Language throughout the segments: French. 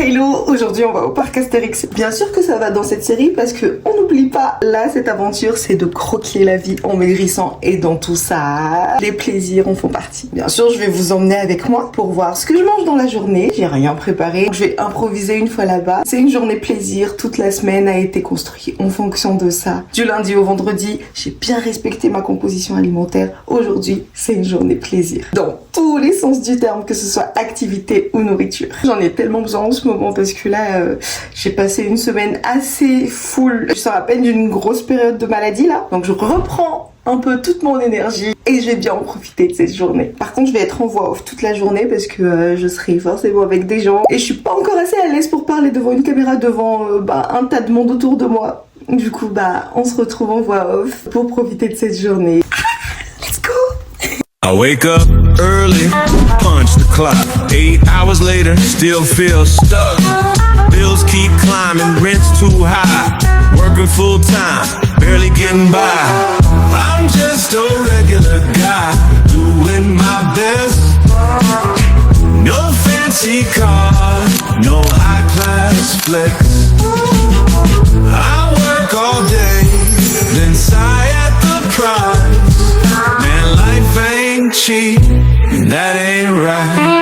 Hello, aujourd'hui on va au parc Astérix. Bien sûr que ça va dans cette série parce que on n'oublie pas, là cette aventure c'est de croquer la vie en maigrissant et dans tout ça, les plaisirs en font partie. Bien sûr je vais vous emmener avec moi pour voir ce que je mange dans la journée, j'ai rien préparé, je vais improviser une fois là-bas. C'est une journée plaisir, toute la semaine a été construite en fonction de ça. Du lundi au vendredi, j'ai bien respecté ma composition alimentaire. Aujourd'hui c'est une journée plaisir. Dans tous les sens du terme, que ce soit activité ou nourriture. J'en ai tellement besoin en ce moment parce que là, j'ai passé une semaine assez full. Je sors à peine d'une grosse période de maladie là. Donc je reprends un peu toute mon énergie et je vais bien en profiter de cette journée. Par contre, je vais être en voix off toute la journée parce que je serai forcément avec des gens et je suis pas encore assez à l'aise pour parler devant une caméra, devant un tas de monde autour de moi. Du coup, on se retrouve en voix off pour profiter de cette journée. Let's go! I wake up early, punch the clock. 8 hours later, still feel stuck. Bills keep climbing, rent's too high. Working full time, barely getting by. I'm just a regular guy, doing my best. No fancy car, no high class flex. I work all day, then sigh at the price. Man, life ain't cheap, and that ain't right.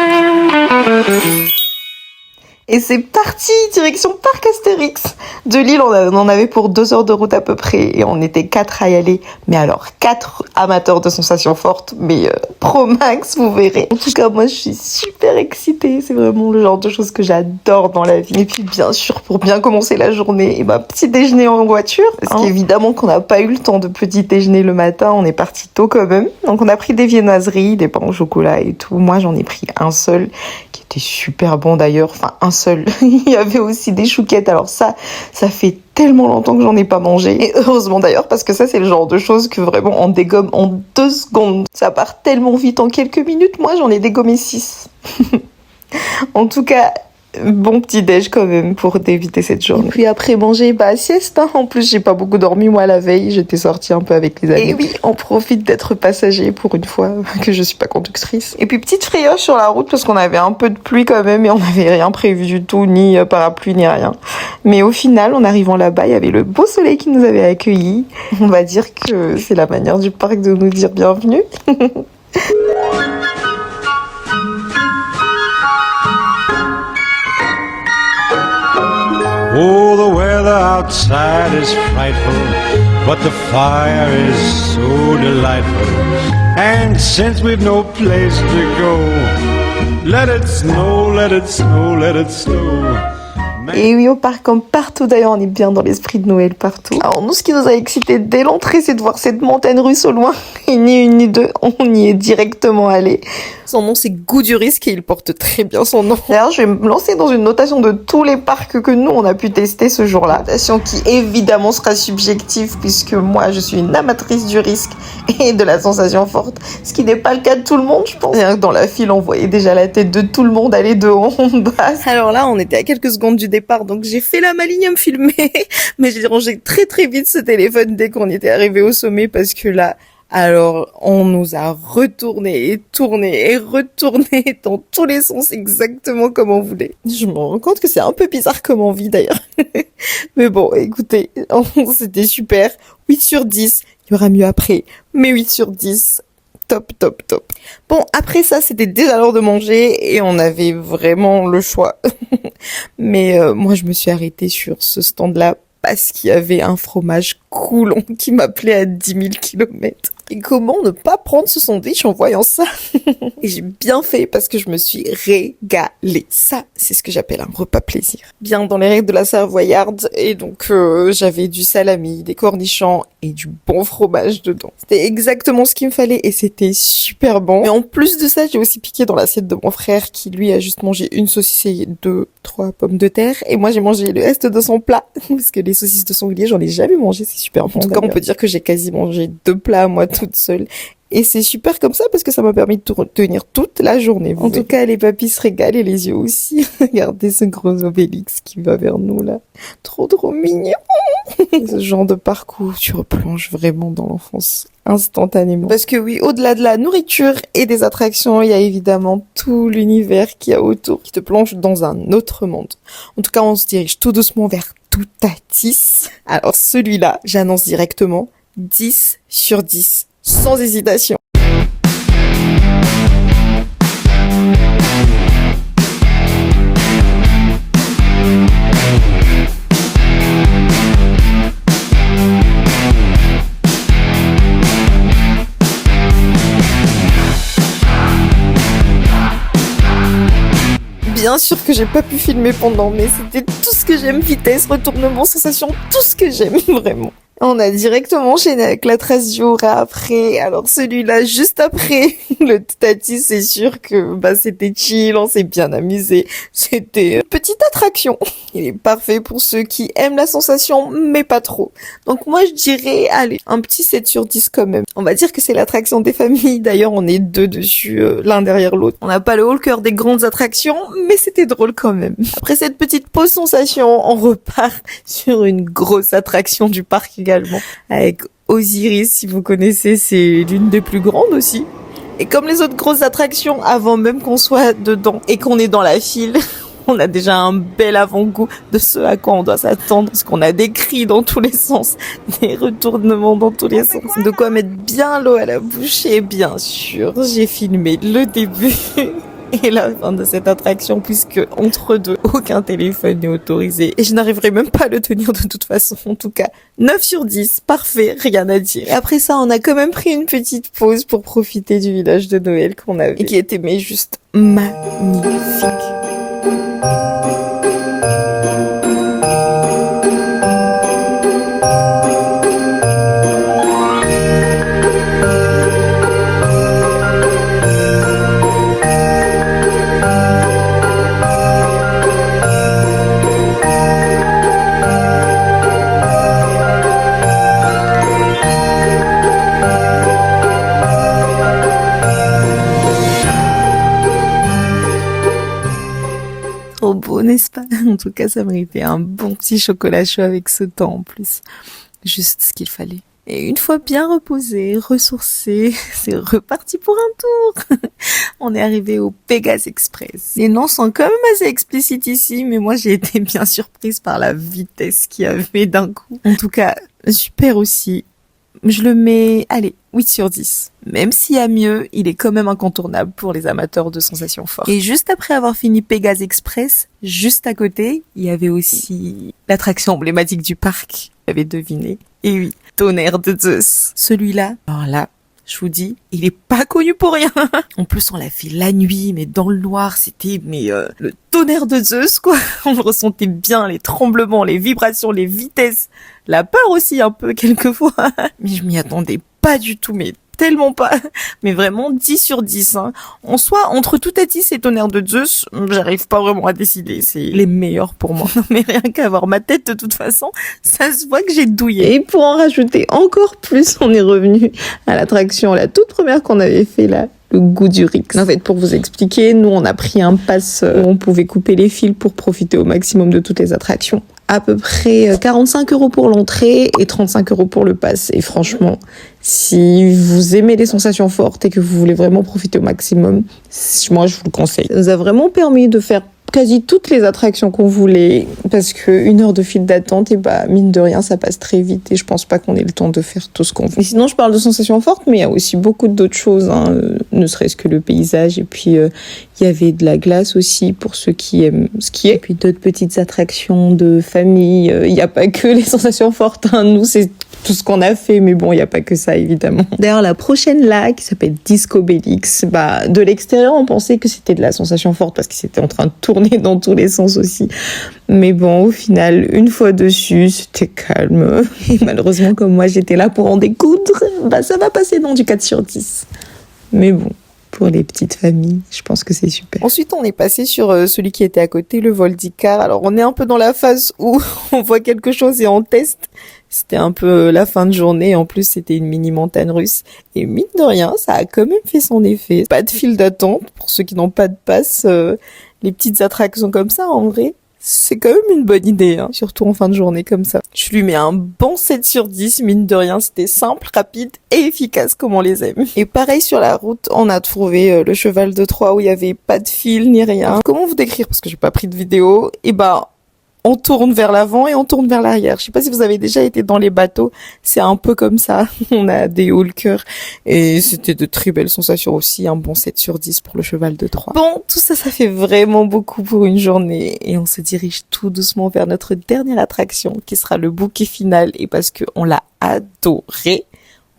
Et c'est parti, direction Parc Astérix. De Lille, on en avait pour 2 heures de route à peu près et on était 4 à y aller. Mais alors, 4 amateurs de sensations fortes, mais pro max, vous verrez. En tout cas, moi, je suis super excitée. C'est vraiment le genre de choses que j'adore dans la vie. Et puis, bien sûr, pour bien commencer la journée, petit déjeuner en voiture. Parce qu'évidemment qu'on n'a pas eu le temps de petit déjeuner le matin, on est parti tôt quand même. Donc, on a pris des viennoiseries, des pains au chocolat et tout. Moi, j'en ai pris un seul, qui était super bon d'ailleurs. Enfin, un seul. Il y avait aussi des chouquettes. Alors ça fait tellement longtemps que j'en ai pas mangé. Et heureusement d'ailleurs, parce que ça, c'est le genre de choses que vraiment on dégomme en 2 secondes. Ça part tellement vite en quelques minutes. Moi, j'en ai dégommé 6. En tout cas, bon petit déj quand même pour éviter cette journée. Et puis après manger, sieste. En plus, j'ai pas beaucoup dormi moi la veille. J'étais sortie un peu avec les amis. Et oui, on profite d'être passager pour une fois que je suis pas conductrice. Et puis petite frioche sur la route parce qu'on avait un peu de pluie quand même et on n'avait rien prévu du tout, ni parapluie ni rien. Mais au final, en arrivant là-bas, il y avait le beau soleil qui nous avait accueillis. On va dire que c'est la manière du parc de nous dire bienvenue. Oh, the weather outside is frightful, but the fire is so delightful. And since we've no place to go, let it snow, let it snow, let it snow. Et oui, au parc comme partout d'ailleurs, on est bien dans l'esprit de Noël partout. Alors nous, ce qui nous a excité dès l'entrée, c'est de voir cette montagne russe au loin. Et ni une ni deux, on y est directement allé. Son nom, c'est Goût du risque et il porte très bien son nom. D'ailleurs, je vais me lancer dans une notation de tous les parcs que nous, on a pu tester ce jour-là. Notation qui, évidemment, sera subjective puisque moi, je suis une amatrice du risque et de la sensation forte. Ce qui n'est pas le cas de tout le monde, je pense. Dans la file, on voyait déjà la tête de tout le monde aller de haut en bas. Alors là, on était à quelques secondes du départ, donc j'ai fait la maligne à me filmer. Mais j'ai rangé très très vite ce téléphone dès qu'on était arrivé au sommet parce que là, alors, on nous a retourné et tourné et retourné dans tous les sens exactement comme on voulait. Je me rends compte que c'est un peu bizarre comme on vit d'ailleurs. Mais bon, écoutez, c'était super. 8 sur 10. Il y aura mieux après. Mais 8 sur 10. Top, top, top. Bon, après ça, c'était déjà l'heure de manger et on avait vraiment le choix. Mais moi, je me suis arrêtée sur ce stand-là parce qu'il y avait un fromage coulon qui m'appelait à 10 000 kilomètres. Et comment ne pas prendre ce sandwich en voyant ça? Et j'ai bien fait parce que je me suis régalée. Ça, c'est ce que j'appelle un repas plaisir. Bien dans les règles de la savoyarde. Et donc, j'avais du salami, des cornichons et du bon fromage dedans. C'était exactement ce qu'il me fallait et c'était super bon. Mais en plus de ça, j'ai aussi piqué dans l'assiette de mon frère qui, lui, a juste mangé une saucisse et 2-3 pommes de terre. Et moi, j'ai mangé le reste de son plat. Parce que les saucisses de sanglier, j'en ai jamais mangé. C'est super bon. En tout cas, on peut dire que j'ai quasi mangé 2 plats, moi, toute seule. Et c'est super comme ça parce que ça m'a permis de tenir toute la journée. En tout cas, les papis se régalent et les yeux aussi. Regardez ce gros Obélix qui va vers nous là. Trop trop mignon. Ce genre de parcours, tu replonges vraiment dans l'enfance. instantanément. Parce que oui, au-delà de la nourriture et des attractions, il y a évidemment tout l'univers qu'il y a autour qui te plonge dans un autre monde. En tout cas, on se dirige tout doucement vers Toutatis. Alors celui-là, j'annonce directement 10 sur 10, sans hésitation. Bien sûr que j'ai pas pu filmer pendant, mais c'était tout ce que j'aime, vitesse, retournement, sensation, tout ce que j'aime, vraiment. On a directement enchaîné avec la trace du Hora après. Alors celui-là, juste après le Toutatis, c'est sûr que c'était chill, on s'est bien amusé. C'était une petite attraction. Il est parfait pour ceux qui aiment la sensation, mais pas trop. Donc moi, je dirais, allez, un petit 7 sur 10 quand même. On va dire que c'est l'attraction des familles. D'ailleurs, on est deux dessus, l'un derrière l'autre. On n'a pas le haut le cœur des grandes attractions, mais c'était drôle quand même. Après cette petite pause sensation, on repart sur une grosse attraction du parc également, avec Osiris, si vous connaissez, c'est l'une des plus grandes aussi. Et comme les autres grosses attractions, avant même qu'on soit dedans et qu'on est dans la file, on a déjà un bel avant-goût de ce à quoi on doit s'attendre, parce qu'on a des cris dans tous les sens, des retournements dans tous les sens, de quoi mettre bien l'eau à la bouche. Et bien sûr, j'ai filmé le début et la fin de cette attraction, puisque entre deux, aucun téléphone n'est autorisé et je n'arriverai même pas à le tenir de toute façon. En tout cas, 9 sur 10, parfait, rien à dire. Et après ça, on a quand même pris une petite pause pour profiter du village de Noël qu'on avait et qui était mais juste magnifique. Trop beau, n'est-ce pas? En tout cas, ça méritait un bon petit chocolat chaud avec ce temps en plus. Juste ce qu'il fallait. Et une fois bien reposé, ressourcé, c'est reparti pour un tour. On est arrivé au Pegas Express. Les noms sont quand même assez explicites ici, mais moi j'ai été bien surprise par la vitesse qu'il y avait d'un coup. En tout cas, super aussi. Je le mets, allez, 8 sur 10. Même s'il y a mieux, il est quand même incontournable pour les amateurs de sensations fortes. Et juste après avoir fini Pegas Express, juste à côté, il y avait aussi l'attraction emblématique du parc. Vous avez deviné. Et oui, Tonnerre de Zeus. Celui-là, alors là, je vous dis, il est pas connu pour rien. En plus, on l'a fait la nuit, mais dans le noir, c'était le tonnerre de Zeus, quoi. On le ressentait bien, les tremblements, les vibrations, les vitesses, la peur aussi un peu quelquefois. Mais je m'y attendais pas du tout, mais tellement pas. Mais vraiment 10 sur 10. Hein. En soi, entre Toutatis et Tonnerre de Zeus, j'arrive pas vraiment à décider. C'est les meilleurs pour moi. Mais rien qu'à voir ma tête de toute façon, ça se voit que j'ai douillé. Et pour en rajouter encore plus, on est revenu à l'attraction, la toute première qu'on avait fait là. Le goût du Rix. En fait, pour vous expliquer, nous, on a pris un pass où on pouvait couper les fils pour profiter au maximum de toutes les attractions. À peu près 45 € pour l'entrée et 35 € pour le pass. Et franchement, si vous aimez les sensations fortes et que vous voulez vraiment profiter au maximum, moi, je vous le conseille. Ça nous a vraiment permis de faire quasi toutes les attractions qu'on voulait, parce que 1 heure de file d'attente, et mine de rien, ça passe très vite et je pense pas qu'on ait le temps de faire tout ce qu'on veut. Et sinon, je parle de sensations fortes, mais il y a aussi beaucoup d'autres choses, hein, ne serait-ce que le paysage, et puis il y avait de la glace aussi pour ceux qui aiment skier, et puis d'autres petites attractions de famille. Il n'y a pas que les sensations fortes, hein. Nous, c'est tout ce qu'on a fait, mais bon, il n'y a pas que ça, évidemment. D'ailleurs, la prochaine là, qui s'appelle Disco Bellix, de l'extérieur, on pensait que c'était de la sensation forte parce qu'il était en train de tourner dans tous les sens aussi. Mais bon, au final, une fois dessus, c'était calme. Et malheureusement, comme moi, j'étais là pour en découdre, ça va passer dans du 4 sur 10. Mais bon, pour les petites familles, je pense que c'est super. Ensuite, on est passé sur celui qui était à côté, le Voldicar. Alors, on est un peu dans la phase où on voit quelque chose et on teste. C'était un peu la fin de journée. En plus, c'était une mini montagne russe. Et mine de rien, ça a quand même fait son effet. Pas de file d'attente pour ceux qui n'ont pas de passe. Les petites attractions comme ça, en vrai, c'est quand même une bonne idée, hein, surtout en fin de journée comme ça. Je lui mets un bon 7 sur 10, mine de rien, c'était simple, rapide et efficace comme on les aime. Et pareil sur la route, on a trouvé le cheval de Troie où il y avait pas de fil ni rien. Comment vous décrire parce que j'ai pas pris de vidéo? Et bah, on tourne vers l'avant et on tourne vers l'arrière. Je sais pas si vous avez déjà été dans les bateaux, c'est un peu comme ça. On a des hauts le cœur et c'était de très belles sensations aussi, un bon 7 sur 10 pour le cheval de Troie. Bon, tout ça, ça fait vraiment beaucoup pour une journée et on se dirige tout doucement vers notre dernière attraction qui sera le bouquet final et parce que on l'a adoré,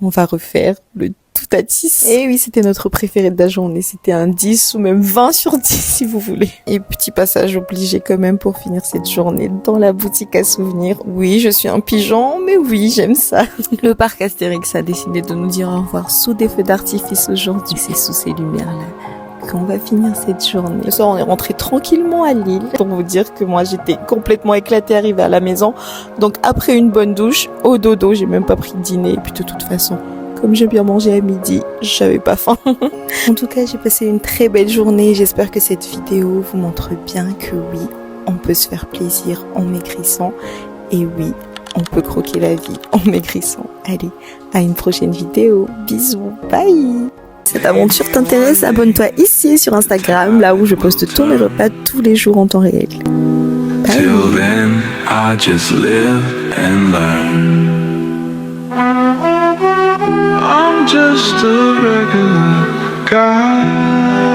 on va refaire le Toutatis. Et oui, c'était notre préféré de la journée. C'était un 10 ou même 20 sur 10 si vous voulez. Et petit passage obligé quand même pour finir cette journée dans la boutique à souvenirs. Oui, je suis un pigeon, mais oui, j'aime ça. Le parc Astérix a décidé de nous dire au revoir sous des feux d'artifice aujourd'hui. C'est sous ces lumières-là qu'on va finir cette journée. Le soir, on est rentré tranquillement à Lille. Pour vous dire que moi, j'étais complètement éclatée arrivée à la maison. Donc après une bonne douche, au dodo, j'ai même pas pris de dîner. Et puis de toute façon, comme j'ai bien mangé à midi, j'avais pas faim. En tout cas, j'ai passé une très belle journée. J'espère que cette vidéo vous montre bien que oui, on peut se faire plaisir en maigrissant. Et oui, on peut croquer la vie en maigrissant. Allez, à une prochaine vidéo. Bisous, bye. Cette aventure t'intéresse? Abonne-toi ici sur Instagram, là où je poste tous mes repas tous les jours en temps réel. Bye. Till then, I just live and learn. I'm just a regular guy.